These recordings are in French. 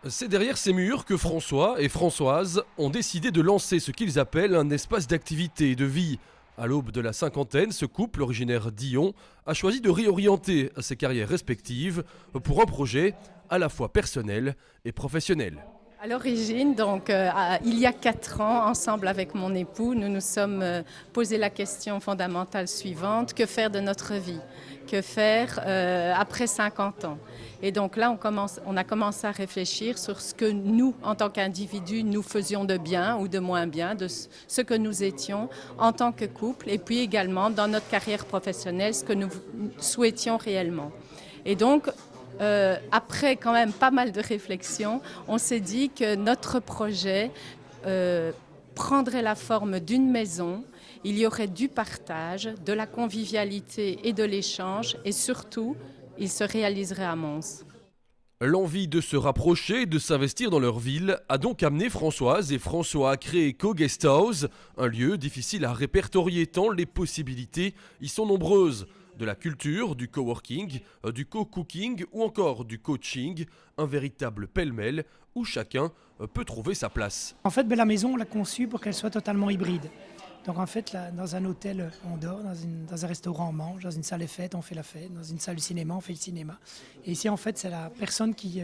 C'est derrière ces murs que François et Françoise ont décidé de lancer ce qu'ils appellent un espace d'activité et de vie. À l'aube de la cinquantaine, ce couple, originaire d'Yon, a choisi de réorienter ses carrières respectives pour un projet à la fois personnel et professionnel. À l'origine, il y a 4 ans, ensemble avec mon époux, nous nous sommes posé la question fondamentale suivante: que faire de notre vie? Que faire après 50 ans? Et donc là, on a commencé à réfléchir sur ce que nous, en tant qu'individus, nous faisions de bien ou de moins bien, de ce que nous étions en tant que couple, et puis également dans notre carrière professionnelle, ce que nous souhaitions réellement. Et donc, après quand même pas mal de réflexions, on s'est dit que notre projet prendrait la forme d'une maison. Il y aurait du partage, de la convivialité et de l'échange, et surtout, il se réaliserait à Mons. L'envie de se rapprocher et de s'investir dans leur ville a donc amené Françoise et François à créer Co-Guesthouse, un lieu difficile à répertorier tant les possibilités y sont nombreuses. De la culture, du coworking, du co-cooking ou encore du coaching, un véritable pêle-mêle où chacun peut trouver sa place. En fait, la maison, on l'a conçue pour qu'elle soit totalement hybride. Donc en fait, là, dans un hôtel, on dort, dans un restaurant, on mange, dans une salle de fête, on fait la fête, dans une salle de cinéma, on fait le cinéma. Et ici, en fait, c'est la personne qui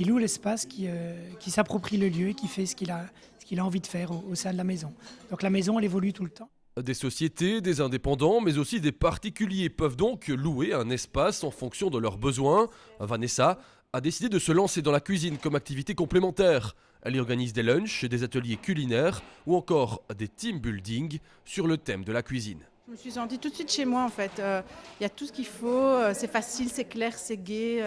loue l'espace, qui s'approprie le lieu et qui fait ce qu'il a envie de faire au sein de la maison. Donc la maison, elle évolue tout le temps. Des sociétés, des indépendants, mais aussi des particuliers peuvent donc louer un espace en fonction de leurs besoins. Vanessa a décidé de se lancer dans la cuisine comme activité complémentaire. Elle y organise des lunchs, des ateliers culinaires ou encore des team building sur le thème de la cuisine. Je me suis sentie tout de suite chez moi en fait. Il y a tout ce qu'il faut, c'est facile, c'est clair, c'est gai.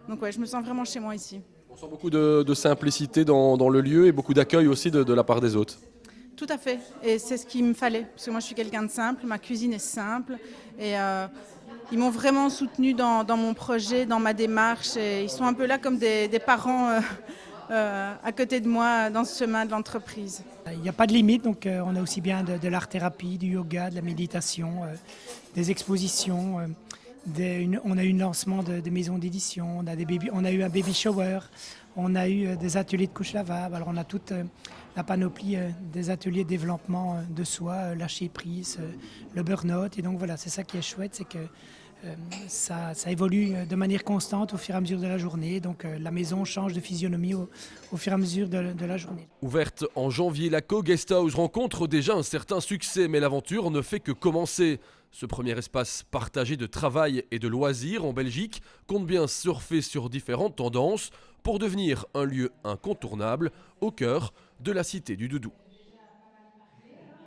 Donc ouais, je me sens vraiment chez moi ici. On sent beaucoup de simplicité dans le lieu et beaucoup d'accueil aussi de la part des hôtes. Tout à fait, et c'est ce qu'il me fallait, parce que moi je suis quelqu'un de simple, ma cuisine est simple, et ils m'ont vraiment soutenue dans mon projet, dans ma démarche, et ils sont un peu là comme des parents à côté de moi dans ce chemin de l'entreprise. Il n'y a pas de limite, donc on a aussi bien de l'art-thérapie, du yoga, de la méditation, des expositions. On a eu un lancement de maisons d'édition, on a eu un baby shower, on a eu des ateliers de couches lavables. Alors on a toute la panoplie des ateliers de développement de soi, lâcher prise, le burn-out. Et donc voilà, c'est ça qui est chouette, c'est que ça évolue de manière constante au fur et à mesure de la journée. Donc la maison change de physionomie au fur et à mesure de la journée. Ouverte en janvier, la Co-Guesthouse rencontre déjà un certain succès, mais l'aventure ne fait que commencer. Ce premier espace partagé de travail et de loisirs en Belgique compte bien surfer sur différentes tendances pour devenir un lieu incontournable au cœur de la cité du Doudou.